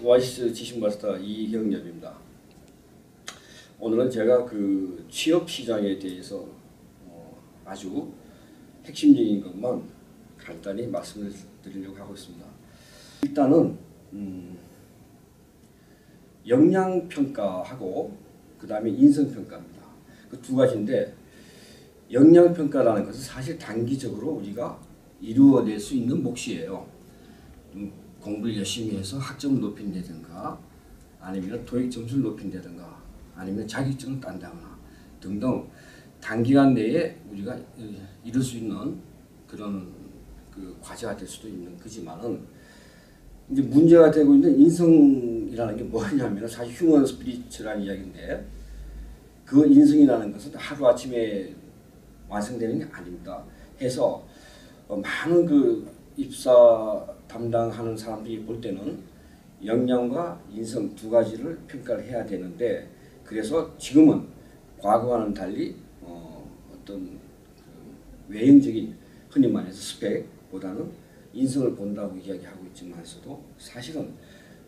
오아시스 지식마스터 이형엽입니다. 오늘은 제가 그 취업 시장에 대해서 아주 핵심적인 것만 간단히 말씀을 드리려고 하고 있습니다. 일단은 역량평가하고 그 다음에 인성평가입니다. 그 두 가지인데, 역량평가라는 것은 사실 단기적으로 우리가 이루어낼 수 있는 몫이에요. 공부를 열심히 해서 학점을 높인다든가, 아니면 토익 점수를 높인다든가, 아니면 자격증을 딴다거나 등등 단기간 내에 우리가 이룰 수 있는 그런 그 과제가 될 수도 있는 거지만은, 이제 문제가 되고 있는 인성이라는 게 뭐냐면 사실 휴먼 스피릿이라는 이야기인데, 그 인성이라는 것은 하루아침에 완성되는 게 아닙니다. 해서 많은 그 입사 담당하는 사람들이 볼 때는 역량과 인성 두 가지를 평가를 해야 되는데, 그래서 지금은 과거와는 달리 어떤 그 외형적인 흔히 말해서 스펙보다는 인성을 본다고 이야기하고 있지만서도, 사실은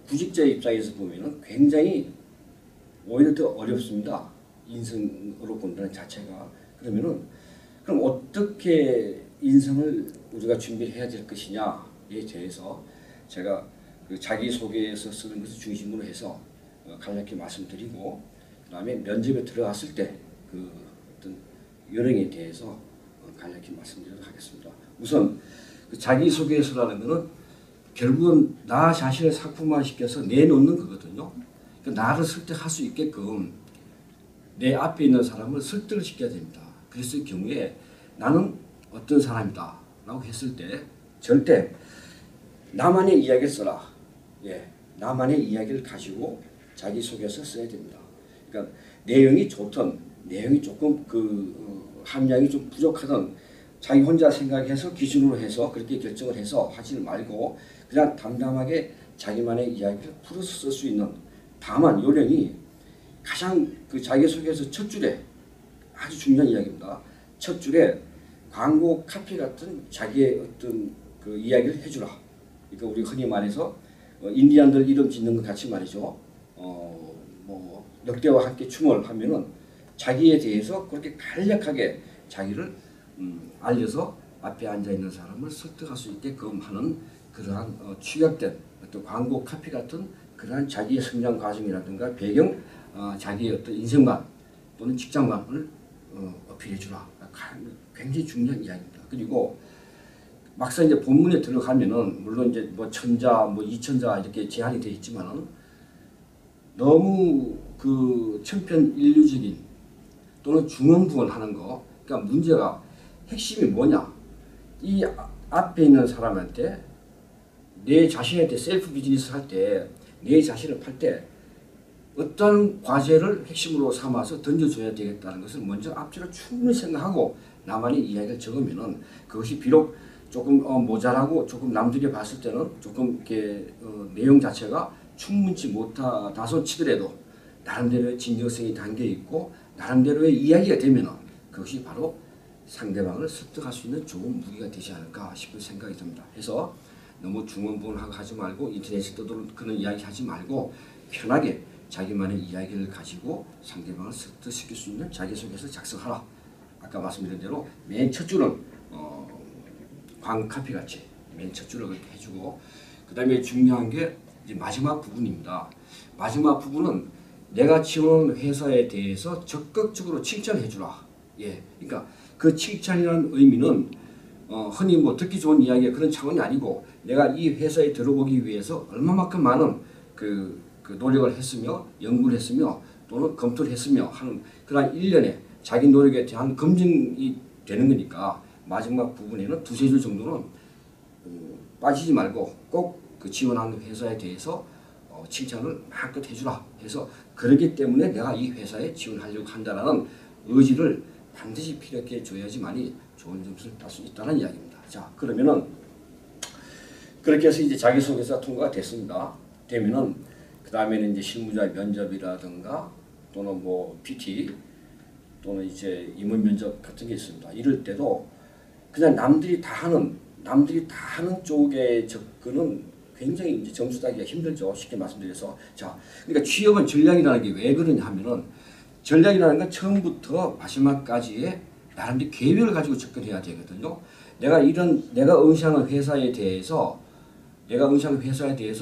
구직자의 입장에서 보면은 굉장히 오히려 더 어렵습니다. 인성으로 본다는 자체가. 그러면은 그럼 어떻게 인성을 우리가 준비를 해야 될 것이냐에 대해서 제가 그 자기소개에서 쓰는 것을 중심으로 해서 간략히 말씀드리고, 그 다음에 면접에 들어갔을 때 그 어떤 요령에 대해서 간략히 말씀드리도록 하겠습니다. 우선 그 자기소개서라는 것은 결국은 나 자신을 상품화시켜서 내놓는 거거든요. 그러니까 나를 설득할 수 있게끔 내 앞에 있는 사람을 설득을 시켜야 됩니다. 그랬을 경우에 나는 어떤 사람이다 라고 했을 때 절대 나만의 이야기를 써라. 나만의 이야기를 가지고 자기소개서 써야 됩니다. 그러니까 내용이 좋든 내용이 조금 함량이 좀 부족하든 자기 혼자 생각해서 기준으로 해서 그렇게 결정을 해서 하지 말고 그냥 담담하게 자기만의 이야기를 풀어서 쓸 수 있는, 다만 요령이 가장 그 자기소개서 첫 줄에 아주 중요한 이야기입니다. 첫 줄에 광고 카피 같은 자기의 어떤 그 이야기를 해주라. 그러니까 우리 흔히 말해서 인디안들 이름 짓는 것 같이 말이죠. 뭐 늑대와 함께 춤을 하면은 자기에 대해서 그렇게 간략하게 자기를 알려서 앞에 앉아 있는 사람을 설득할 수 있게끔 하는 그러한 축약된 어떤 광고 카피 같은 그러한 자기의 성장 과정이라든가 배경, 자기의 어떤 인생관 또는 직장관을 어필해 주라. 굉장히 중요한 이야기입니다. 그리고 막상 이제 본문에 들어가면은 물론 이제 뭐 천자, 뭐 이천자 이렇게 제한이 되어 있지만은 너무 그 천편일률적인 또는 중언부언하는 거. 그러니까 문제가 핵심이 뭐냐? 이 앞에 있는 사람한테 내 자신한테 셀프 비즈니스 할 때, 내 자신을 팔 때 어떤 과제를 핵심으로 삼아서 던져줘야 되겠다는 것을 먼저 앞뒤로 충분히 생각하고 나만의 이야기를 적으면은 그것이 비록 조금 모자라고 조금 남들이 봤을 때는 조금 이렇게 내용 자체가 충분치 못하다소 치더라도 나름대로의 진정성이 담겨 있고 나름대로의 이야기가 되면은 그것이 바로 상대방을 설득할 수 있는 좋은 무기가 되지 않을까 싶은 생각이 듭니다. 해서 너무 중언부언하고 하지 말고 인터넷에 떠도는 그런 이야기 하지 말고 편하게 자기만의 이야기를 가지고 상대방을 설득시킬 수 있는 자기소개서 작성하라. 아까 말씀드린 대로 맨 첫 줄은 광고 카피 같이 맨 첫 줄을 그렇게 해주고, 그 다음에 중요한 게 이제 마지막 부분입니다. 마지막 부분은 내가 지원하는 회사에 대해서 적극적으로 칭찬해 주라. 그러니까 그 칭찬이라는 의미는 흔히 뭐 듣기 좋은 이야기가 그런 차원이 아니고 내가 이 회사에 들어오기 위해서 얼마만큼 많은 그 노력을 했으며 연구를 했으며 또는 검토를 했으며 하는 그런 일련의 자기 노력에 대한 검증이 되는 거니까 마지막 부분에는 두세 줄 정도는 빠지지 말고 꼭 그 지원하는 회사에 대해서 칭찬을 마음껏 해주라 해서, 그렇기 때문에 내가 이 회사에 지원하려고 한다는 의지를 반드시 피력해 줘야지만이 좋은 점수를 딸 수 있다는 이야기입니다. 자, 그러면은 그렇게 해서 이제 자기소개서 통과가 됐습니다. 되면은 그 다음에는 이제 실무자 면접이라든가 또는 뭐 PT 또는 이제 임원 면접 같은 게 있습니다. 이럴 때도 그냥 남들이 다 하는 쪽에 접근은 굉장히 이제 점수 따기가 힘들죠. 쉽게 말씀드려서. 자, 그러니까 취업은 전략이라는 게 왜 그러냐 하면은 전략이라는 건 처음부터 마지막까지의 나름대로 계획을 가지고 접근해야 되거든요. 내가 응시하는 회사에 대해서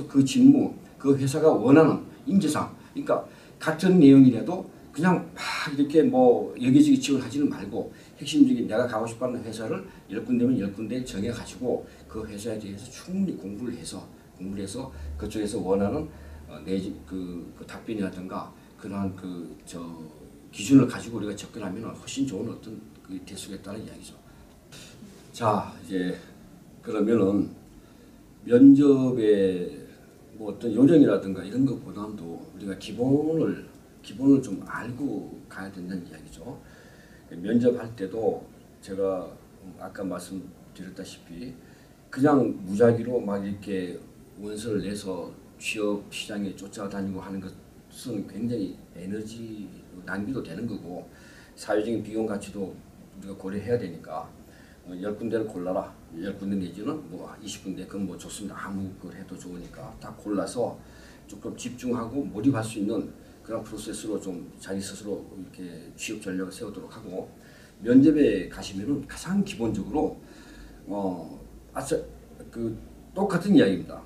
그 직무, 그 회사가 원하는 인재상, 그러니까 같은 내용이라도 그냥 막 이렇게 뭐 여기저기 지원하지는 말고 핵심적인 내가 가고 싶어하는 회사를 10군데면 10군데 정해가지고 그 회사에 대해서 충분히 공부를 해서 그쪽에서 원하는 그 답변이라든가 그러한 기준을 가지고 우리가 접근하면 훨씬 좋은 어떤 그 대수겠다는 이야기죠. 자, 이제 그러면은 면접에 뭐 어떤 요령이라든가 이런 것보다도 우리가 기본을 좀 알고 가야 된다는 이야기죠. 면접할 때도 제가 아까 말씀드렸다시피 그냥 무작위로 막 이렇게 원서를 내서 취업 시장에 쫓아다니고 하는 것은 굉장히 에너지 낭비도 되는 거고 사회적인 비용 가치도 우리가 고려해야 되니까 10군데를 골라라. 10군데 내지는 뭐 20군데 그건 뭐 좋습니다. 아무 걸 해도 좋으니까 딱 골라서 조금 집중하고 몰입할 수 있는 그런 프로세스로 좀 자기 스스로 이렇게 취업 전략을 세우도록 하고 면접에 가시면은 가장 기본적으로 똑같은 이야기입니다.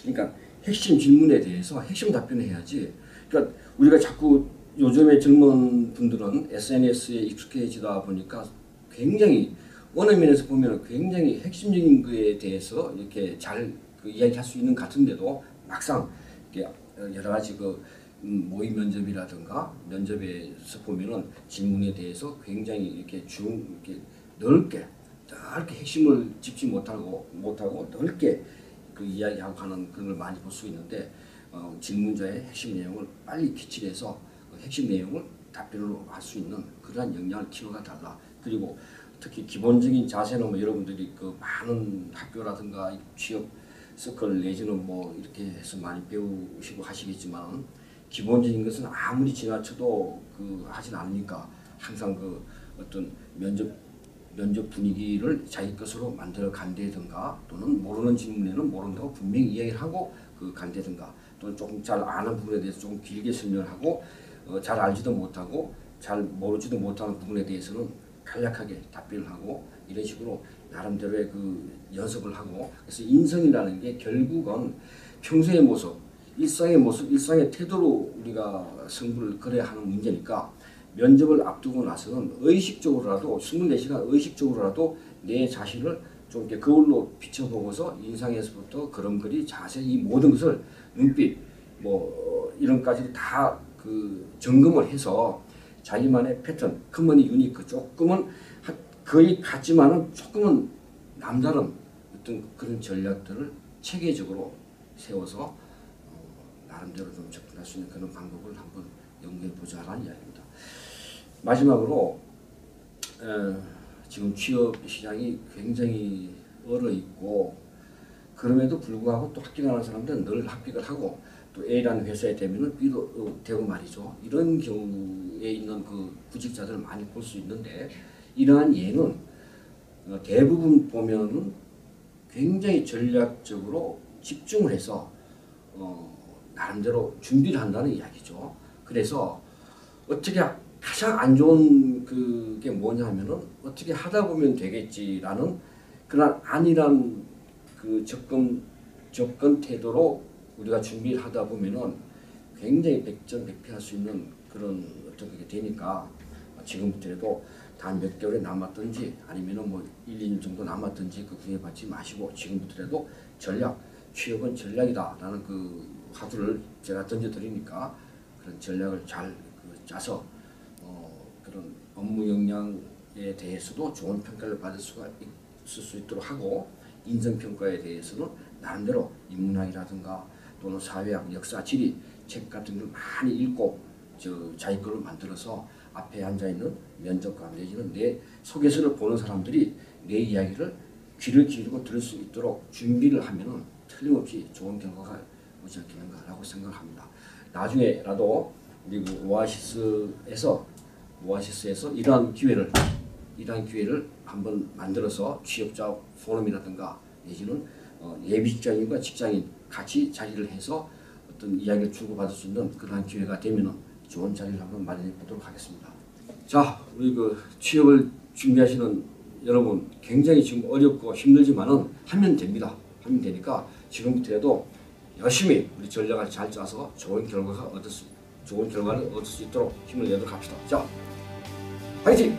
그러니까 핵심 질문에 대해서 핵심 답변을 해야지. 그러니까 우리가 자꾸 요즘에 젊은 분들은 SNS에 익숙해지다 보니까 굉장히 어느 면에서 보면 굉장히 핵심적인 거에 대해서 이렇게 잘 이야기할 수 있는 것 같은데도 막상 이렇게 여러 가지 모의 면접이라든가 면접에서 보면은 질문에 대해서 굉장히 이렇게 넓게 핵심을 짚지 못하고 넓게 이야기하고 하는 그런 걸 많이 볼 수 있는데 질문자의 핵심 내용을 빨리 기출해서 핵심 내용을 답변으로 할 수 있는 그러한 역량을 키워가 달라. 그리고 특히 기본적인 자세는 뭐 여러분들이 많은 학교라든가 취업 서클 내지는 뭐 이렇게 해서 많이 배우시고 하시겠지만 기본적인 것은 아무리 지나쳐도 하진 않으니까 항상 어떤 면접 분위기를 자기 것으로 만들어 간다든가 또는 모르는 질문에는 모른다고 분명히 이야기를 하고 간다든가 또는 조금 잘 아는 부분에 대해서 조금 길게 설명을 하고 잘 알지도 못하고 잘 모르지도 못하는 부분에 대해서는 간략하게 답변을 하고 이런 식으로 나름대로의 연습을 하고 그래서 인성이라는 게 결국은 평소의 모습, 일상의 태도로 우리가 승부를 걸어야 하는 문제니까 면접을 앞두고 나서는 의식적으로라도 24시간 의식적으로라도 내 자신을 좀 이렇게 거울로 비춰보고서 인상에서부터 걸음걸이, 자세 이 모든 것을 눈빛 이런 까지도 다 점검을 해서 자기만의 패턴, 커머니 유니크 조금은 거의 같지만은 조금은 남다른 어떤 그런 전략들을 체계적으로 세워서 나름대로 좀 접근할 수 있는 그런 방법을 한번 연구해 보자라는 이야기입니다. 마지막으로 지금 취업 시장이 굉장히 얼어 있고 그럼에도 불구하고 또 합격하는 사람들은 늘 합격을 하고 또 A라는 회사에 되면은 B도 되고 말이죠. 이런 경우에 있는 구직자들을 많이 볼 수 있는데 이러한 예는 대부분 보면은 굉장히 전략적으로 집중을 해서 나름대로 준비를 한다는 이야기죠. 그래서 어떻게 가장 안 좋은 그게 뭐냐 하면은 어떻게 하다 보면 되겠지라는 그런 안일한 접근 태도로 우리가 준비를 하다 보면은 굉장히 백전백패할 수 있는 그런 어떤 그게 되니까 지금부터라도 단 몇 개월이 남았든지 아니면은 뭐 1, 2년 정도 남았든지 구애받지 마시고 지금부터라도 취업은 전략이다라는 화두를 제가 던져드리니까 그런 전략을 잘 짜서 그런 업무 역량에 대해서도 좋은 평가를 받을 수가 있을 수 있도록 하고 인성평가에 대해서는 나름대로 인문학이라든가 또는 사회학, 역사, 지리 책 같은 걸 많이 읽고 자기 거를 만들어서 앞에 앉아있는 면접관 내지는 내 소개서를 보는 사람들이 내 이야기를 귀를 기울이고 들을 수 있도록 준비를 하면은 틀림없이 좋은 결과가 오지 않겠는가라고 생각합니다. 나중에라도 우리 오아시스에서 이러한 기회를 한번 만들어서 취업자 포럼이라든가 내지는 예비 직장인과 직장인 같이 자리를 해서 어떤 이야기를 주고받을 수 있는 그러한 기회가 되면은 좋은 자리를 한번 마련해 보도록 하겠습니다. 자, 우리 그 취업을 준비하시는 여러분 굉장히 지금 어렵고 힘들지만은 하면 됩니다. 하면 되니까 지금부터라도 열심히 우리 전략을 잘 짜서 좋은 결과를 얻을 수 있도록 힘을 내도록 합시다. 자, 화이팅!